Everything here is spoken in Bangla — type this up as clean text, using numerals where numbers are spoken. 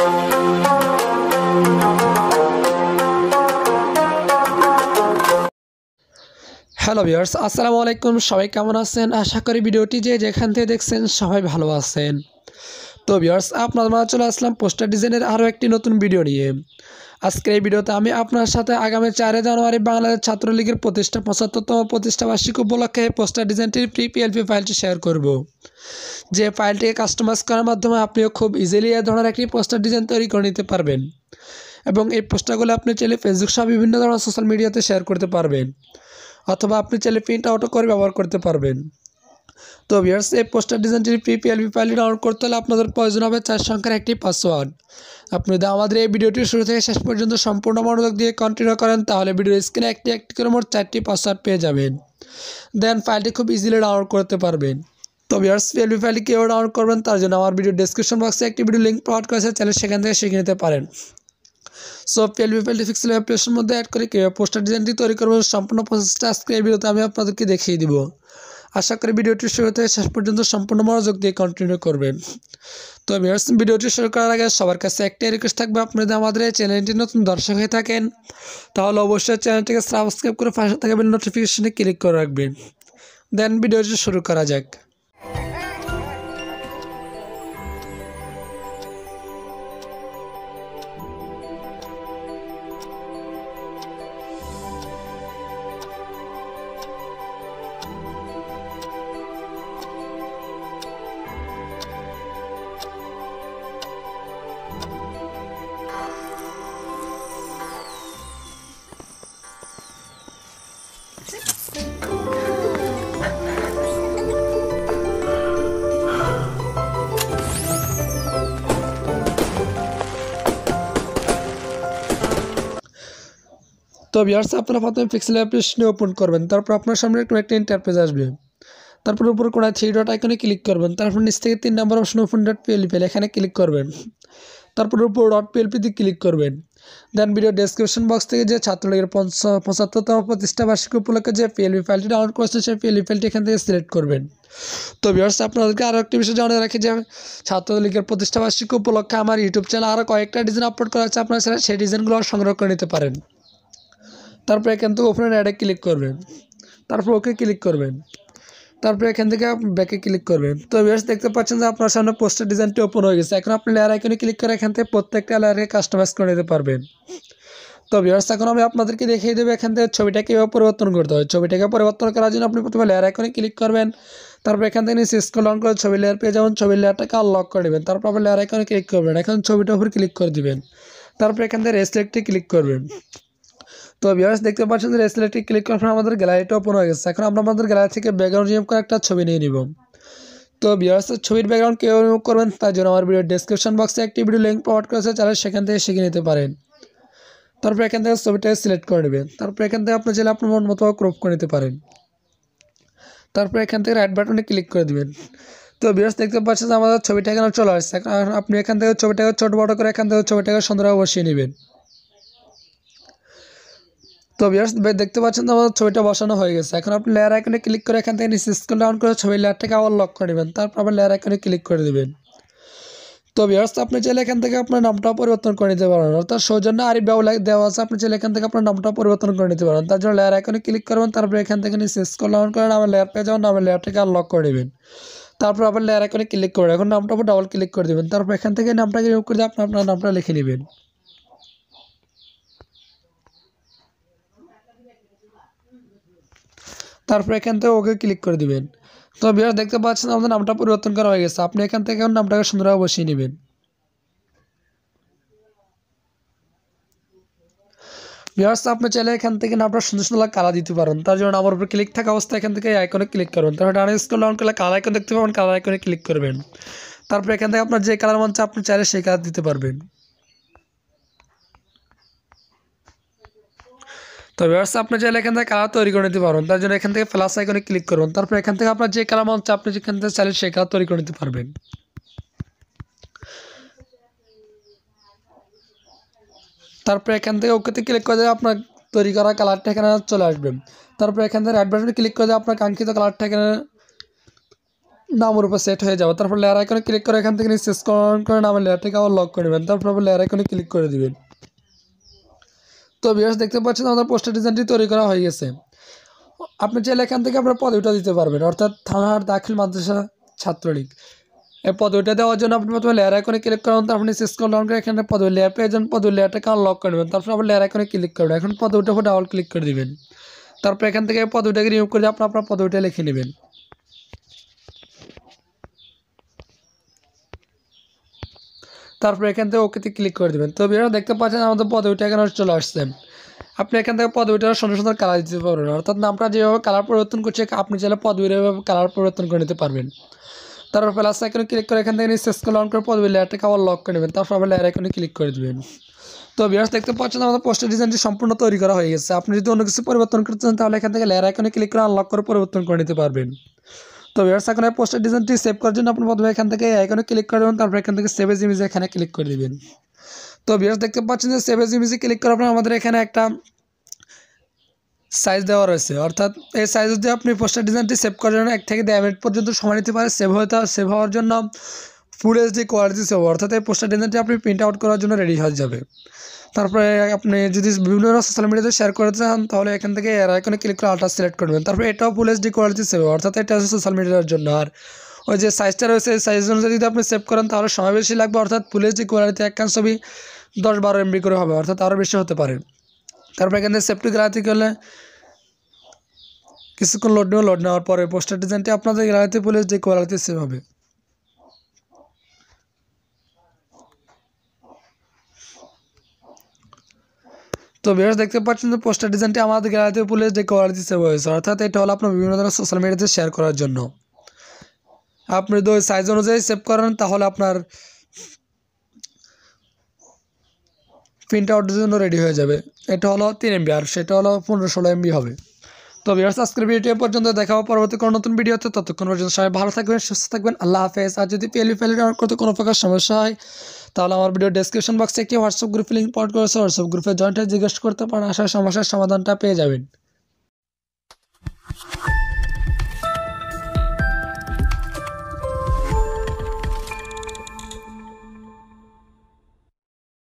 হ্যালো ভিউয়ার্স, আসসালামু আলাইকুম। সবাই কেমন আছেন? আশা করি ভিডিওটি যে যেখান থেকে দেখছেন সবাই ভালো আছেন। তো ভিউয়ার্স, আপনাদের মাঝে চলে আসলাম পোস্টার ডিজাইনের আরও একটি নতুন ভিডিও নিয়ে। আজকের এই ভিডিওতে আমি আপনার সাথে আগামী 4 জানুয়ারি বাংলাদেশ ছাত্রলীগের প্রতিষ্ঠা 75তম প্রতিষ্ঠা বার্ষিকী উপলক্ষে পোস্টার ডিজাইনটির পিএলপি ফাইলটি শেয়ার করব। যে ফাইলটিকে কাস্টমাইজ করার মাধ্যমে আপনিও খুব ইজিলি এই ধরনের একটি পোস্টার ডিজাইন তৈরি করে নিতে পারবেন এবং এই পোস্টারগুলো আপনি চাইলে ফেসবুক সহ বিভিন্ন ধরনের সোশ্যাল মিডিয়াতে শেয়ার করতে পারবেন, অথবা আপনি চাইলে প্রিন্ট আউটও করে ব্যবহার করতে পারবেন। তো ভিউয়ার্স, এই পোস্টার ডিজাইনটির পিএলপি ফাইলটি ডাউনলোড করতে হলে আপনাদের প্রয়োজন হবে 4 সংখ্যার একটি পাসওয়ার্ড। আপনি যদি আমাদের এই ভিডিওটি শুরু থেকে শেষ পর্যন্ত সম্পূর্ণ মনোযোগ দিয়ে কন্টিনিউ করেন তাহলে ভিডিওর স্ক্রিনে একটি করে মোট 4টি পাসওয়ার্ড পেয়ে যাবেন। দেন ফাইলটি খুব ইজিলি ডাউনলোড করতে পারবেন। তো ভিউয়ার্স, পিএলপি ফাইলটি কীভাবে ডাউনলোড করবেন তার জন্য আমার ভিডিও ডেসক্রিপশন বক্সে একটি ভিডিও লিঙ্ক প্রোভাইড করেছে, চাইলে সেখান থেকে শিখে নিতে পারেন। সো পিএলপি ফাইলটি পিক্সেল অ্যাপ্লিকেশনের মধ্যে অ্যাড করে কীভাবে পোস্টার ডিজাইনটি তৈরি করবেন সম্পূর্ণ প্রসেসটা আজকে এই ভিডিওতে আমি আপনাদেরকে দেখিয়ে দিব। আশা করি ভিডিওটি শুরু থেকে শেষ পর্যন্ত সম্পূর্ণ মনোযোগ দিয়ে কন্টিনিউ করবেন। তো ভিউয়ার্স, ভিডিওটি শুরু করার আগে সবার কাছে একটাই রিকোয়েস্ট থাকবে, আপনি যদি আমাদের এই চ্যানেলটি নতুন দর্শক হয়ে থাকেন তাহলে অবশ্যই চ্যানেলটিকে সাবস্ক্রাইব করে পাশে থাকা বেল নোটিফিকেশনে ক্লিক করে রাখবেন। দেন ভিডিওটি শুরু করা যাক। তো ভিউয়ার্স, আপনারা প্রথমে পিক্সেল অ্যাপ্লিকেশনে ওপেন করবেন, তারপর আপনার সামনে একটা ইন্টারফেস আসবে। তারপর উপর কোণায় 3 ডট আইকনে ক্লিক করবেন, তারপর নিচ থেকে 3 নম্বর অপশন ওপেন ডট পিএলপি এখানে ক্লিক করবেন, তারপর উপর ডট পিএলপিতে ক্লিক করবেন। দেন ভিডিও ডেসক্রিপশন বক্স থেকে যে ছাত্রলীগের 75তম প্রতিষ্ঠা বার্ষিকী উপলক্ষে যে পিএলপি ফাইলটি ডাউনলোড করেছে সেই পিএলপি ফাইলটি এখান থেকে সিলেক্ট করবেন। তো ভিউয়ার্স, আপনাদেরকে আরও একটি বিষয় জানিয়ে রাখি যে ছাত্রলীগের প্রতিষ্ঠা বার্ষিকী উপলক্ষে আমার ইউটিউব চ্যানেলে আরও কয়েকটা ডিজাইন আপলোড করা আছে, আপনারা সেই ডিজাইনগুলো সংগ্রহ করে নিতে পারেন। তারপর এখান থেকে ওপেন অ্যাডে ক্লিক করবেন, তারপর ওকে ক্লিক করবেন, তারপর এখান থেকে ব্যাকে ক্লিক করবেন। তো ভিউয়ার্স, দেখতে পাচ্ছেন যে আপনার সামনে পোস্টার ডিজাইনটি ওপেন হয়ে গেছে। এখন আপনি লেয়ার আইকনে ক্লিক করে এখান থেকে প্রত্যেকটা লেয়ারকে কাস্টমাইজ করে নিতে পারবেন। তো ভিউয়ার্স, এখন আমি আপনাদেরকে দেখিয়ে দেবো এখান থেকে ছবিটা কীভাবে পরিবর্তন করতে হয়। ছবিটাকে পরিবর্তন করার জন্য আপনি প্রথমে লেয়ার আইকনে ক্লিক করবেন, তারপর এখান থেকে নিচে স্ক্রল ডাউন করে ছবি লেয়ার পেয়ে যাবেন, ছবির লেয়ারটাকে আনলক করে নেবেন, তারপর আবার লেয়ার আইকনে ক্লিক করবেন, এখন ছবিটার উপর ক্লিক করে দিবেন, তারপর এখান থেকে রেসিলেক্টে ক্লিক করবেন। তো ভিউয়ার্স, দেখতে পাচ্ছেন যে রেসিলেক্টে ক্লিক করার পর আমাদের গ্যালারিটা ওপেন হয়ে গেছে। এখন আমরা আমাদের গ্যালারি থেকে ব্যাকগ্রাউন্ড রিমুভ করে একটা ছবি নিয়ে নিব। তো ভিউয়ার্স, ছবির ব্যাকগ্রাউন্ড কীভাবে রিমুভ করবেন তার জন্য আমার ভিডিও ডেসক্রিপশন বক্সে একটি ভিডিও লিঙ্ক প্রোভাইড করেছে, চাইলে সেখান থেকে শিখে নিতে পারেন। তারপর এখান থেকে ছবিটাকে সিলেক্ট করে নেবেন, তারপর এখান থেকে আপনি চাইলে আপনার মন মতো ক্রপ করে নিতে পারেন। তারপর এখান থেকে রাইট বাটনে ক্লিক করে দেবেন। তো ভিউয়ার্স, দেখতে পাচ্ছেন যে আমাদের ছবিটা এখানে চলে আসছে। এখন আপনি এখান থেকে ছবিটাকে ছোটো বড়ো করে এখান থেকে ছবিটাকে সুন্দরভাবে বসিয়ে নেবেন। তো ভিউয়ার্স, দেখতে পাচ্ছেন যে আমাদের ছবিটা বসানো হয়ে গেছে। এখন আপনি লেয়ার আইকনে ক্লিক করে এখান থেকে নিচে স্ক্রল ডাউন করে ছবির লেয়ারটাকে আবার লক করে নেবেন, তারপর আবার লেয়ার আইকনে ক্লিক করে দেবেন। তো ভিউয়ার্স, আপনি চাইলে এখান থেকে আপনার নামটাও পরিবর্তন করে নিতে পারেন, অর্থাৎ সৌজন্য আরিফ বাবু দেওয়া আছে, আপনি চাইলে এখান থেকে আপনার নামটাও পরিবর্তন করে নিতে পারেন। তার জন্য লেয়ার আইকনে ক্লিক করবেন, তারপর এখান থেকে নিচে স্ক্রল ডাউন করে আমার লেয়ার পেয়ে যাবেন, আমার লেয়ারটাকে আনলক করে নেবেন, তারপর আবার লেয়ার আইকনে ক্লিক করবেন, এখন নামটার উপর ডাবল ক্লিক করে দেবেন, তারপর এখান থেকে নামটাকে রিমুভ করে দিয়ে আপনার নামটা লিখে নেবেন। তারপর এখান থেকে ওকে ক্লিক করে দিবেন। তো ভিউয়ার্স, দেখতে পাচ্ছেন আমাদের নামটা পরিবর্তন করা হয়ে গেছে। আপনি এখান থেকে নামটাকে সুন্দরভাবে বসিয়ে নেবেন। ভিউয়ার্স, আপনি চাইলে এখান থেকে নামটা সুন্দর সুন্দর কালার দিতে পারেন, তার জন্য আমার উপর ক্লিক থাকা অবস্থায় এখান থেকে আইকনে ক্লিক করবেন, তারপর ডানে স্ক্রল ডাউন করলে কালার আইকন দেখতে পাবেন, কালার আইকনে ক্লিক করবেন, তারপর এখান থেকে আপনার যে কালার মন চায় আপনি চাইলে সেই কালার দিতে পারবেন। তো ভিউয়ার্স, আপনি চাইলে এখান থেকে কালার তৈরি করে নিতে পারবেন, তার জন্য এখান থেকে প্লাস আইকনে ক্লিক করবেন, তারপর এখান থেকে আপনার যে কালার মন চায় আপনি যেখান থেকে চাইলে সেই কালার তৈরি করে নিতে পারবেন। তারপর এখান থেকে ওকেতে ক্লিক করে দিয়ে আপনার তৈরি করা কালারটা এখানে চলে আসবে। তারপর এখান থেকে রাইট বাটনে ক্লিক করে দিয়ে আপনার কাঙ্ক্ষিত কালারটা এখানে নামের উপর সেট হয়ে যাবে। তারপর লেয়ার আইকনে ক্লিক করে এখান থেকে নিচে স্ক্রল করে নামের লেয়ারটাকে আবার লক করে নেবেন। তারপর লেয়ার আইকনে ক্লিক করে দিবেন। তো ভিউয়ার্স দেখতে পাচ্ছেন আমাদের পোস্টার ডিজাইনটি তৈরি করা হয়ে গেছে। আপনি চাইলে এখান থেকে আপনার পদবিটা দিতে পারবেন, অর্থাৎ থানাহাট দাখিল মাদ্রাসা ছাত্রলীগ। এই পদবিটা দেওয়ার জন্য আপনি প্রথমে লেয়ার আইকনে ক্লিক করবেন, তারপর নিচে স্ক্রল ডাউন করে এখানে পদবি লেয়ার পেয়ে যান, পদবি লেয়ারটাকে আনলক করে নেবেন। তারপর আবার লেয়ার আইকনে ক্লিক করবেন, এখন পদবিটার উপর ডাবল ক্লিক করে দিবেন। তারপর এখান থেকে পদবিটাকে রিমুভ করে দিয়ে আপনার পদবিটা লিখে নেবেন। তারপর এখান থেকে ওকেতে ক্লিক করে দেবেন। তো ভিউয়ার্স দেখতে পাচ্ছেন আমাদের পদবিটা এখানে চলে আসছে। আপনি এখান থেকে পদবিটার সুন্দর সুন্দর কালার দিতে পারবেন, অর্থাৎ নামটা যেভাবে কালার পরিবর্তন করছে আপনি চাইলে পদবির এভাবে কালার পরিবর্তন করে নিতে পারবেন। তারপর প্লাস আইকনে ক্লিক করে এখান থেকে নিচে স্ক্রল ডাউন করে পদবি লেয়ারটাকে আবার লক করে নেবেন। তারপর আবার লেয়ার আইকনে ক্লিক করে দেবেন। তো ভিউয়ার্স দেখতে পাচ্ছেন আমাদের পোস্টার ডিজাইনটি সম্পূর্ণ তৈরি করা হয়ে গেছে। আপনি যদি অন্য কিছু পরিবর্তন করতে চান তাহলে এখান থেকে লেয়ার আইকনে ক্লিক করে আনলক করে পরিবর্তন করে নিতে পারবেন। তো ভিউয়ার্স এখন এই পোস্টার ডিজাইনটি সেভ করার জন্য আপনি প্রথমে এখান থেকে আইকনে ক্লিক করে দেবেন, তারপর এখান থেকে সেভ এজ ইমেজ এখানে ক্লিক করে দিবেন। তো ভিউয়ার্স দেখতে পাচ্ছেন যে সেভ এজ ইমেজে ক্লিক করার পর আমাদের এখানে একটা সাইজ দেওয়া রয়েছে, অর্থাৎ এই সাইজ দিয়ে আপনি পোস্টার ডিজাইনটি সেভ করার জন্য 1 থেকে 1.5 মিনিট পর্যন্ত সময় নিতে পারে। সেভ হওয়ার জন্য ফুল এইচডি কোয়ালিটি সেভ, অর্থাৎ এই পোস্টার ডিজাইনটি আপনি প্রিন্ট আউট করার জন্য রেডি হয়ে যাবে। তারপরে আপনি যদি বিভিন্ন সোশ্যাল মিডিয়াতে শেয়ার করতে চান তাহলে এখান থেকে এর আইকনে ক্লিক করে আল্ট্রা সিলেক্ট করবেন। তারপরে এটাও ফুল এইচডি কোয়ালিটি সেভ, অর্থাৎ এটা হচ্ছে সোশ্যাল মিডিয়ার জন্য। আর ওই যে সাইজটা রয়েছে এই সাইজ অনুযায়ী যদি আপনি সেভ করেন তাহলে সময় বেশি লাগবে, অর্থাৎ ফুল এইচডি কোয়ালিটি একখান ছবি 10-12 MB করে হবে, অর্থাৎ আরও বেশি হতে পারে। তারপর এখান থেকে সেভ টু গ্যালারিতে গেলে কিছুক্ষণ লোড নেওয়ার পরে পোস্টার ডিজাইনটি আপনাদের গ্যালারিতে ফুল এইচডি কোয়ালিটি সেভ হবে। তো ভিউয়ার্স দেখতে পাচ্ছেন যে পোস্টার ডিজাইনটি আমাদের গ্যালারিতে ফুল এইচডি কোয়ালিটি সেভ হয়েছে, অর্থাৎ এটা হলো আপনার বিভিন্ন ধরনের সোশ্যাল মিডিয়াতে শেয়ার করার জন্য। আপনি যদি সাইজ অনুযায়ী সেভ করেন তাহলে আপনার প্রিন্ট আউটের জন্য রেডি হয়ে যাবে। এটা হলো 3 MB আর সেটা হলো 15-16 MB হবে। তো ভিউয়ার্স আজকের ভিডিওটি পর্যন্ত দেখা হবে পরবর্তী কোনো নতুন ভিডিওতে। ততক্ষণ পর্যন্ত সবাই ভালো থাকবেন, সুস্থ থাকবেন, আল্লাহ হাফেজ। আর যদি পিএলপি ফাইল ডাউনলোড করতে কোনো প্রকার সমস্যা হয় তাহলে আমার ভিডিও ডেসক্রিপশন বক্সে একটি হোয়াটসঅ্যাপ গ্রুপে লিঙ্ক প্রোভাইড করেছে, হোয়াটসঅ্যাপ গ্রুপে জয়েন্ট হয়ে জিজ্ঞেস করতে পারেন, আশা সমস্যার সমাধানটা পেয়ে যাবেন।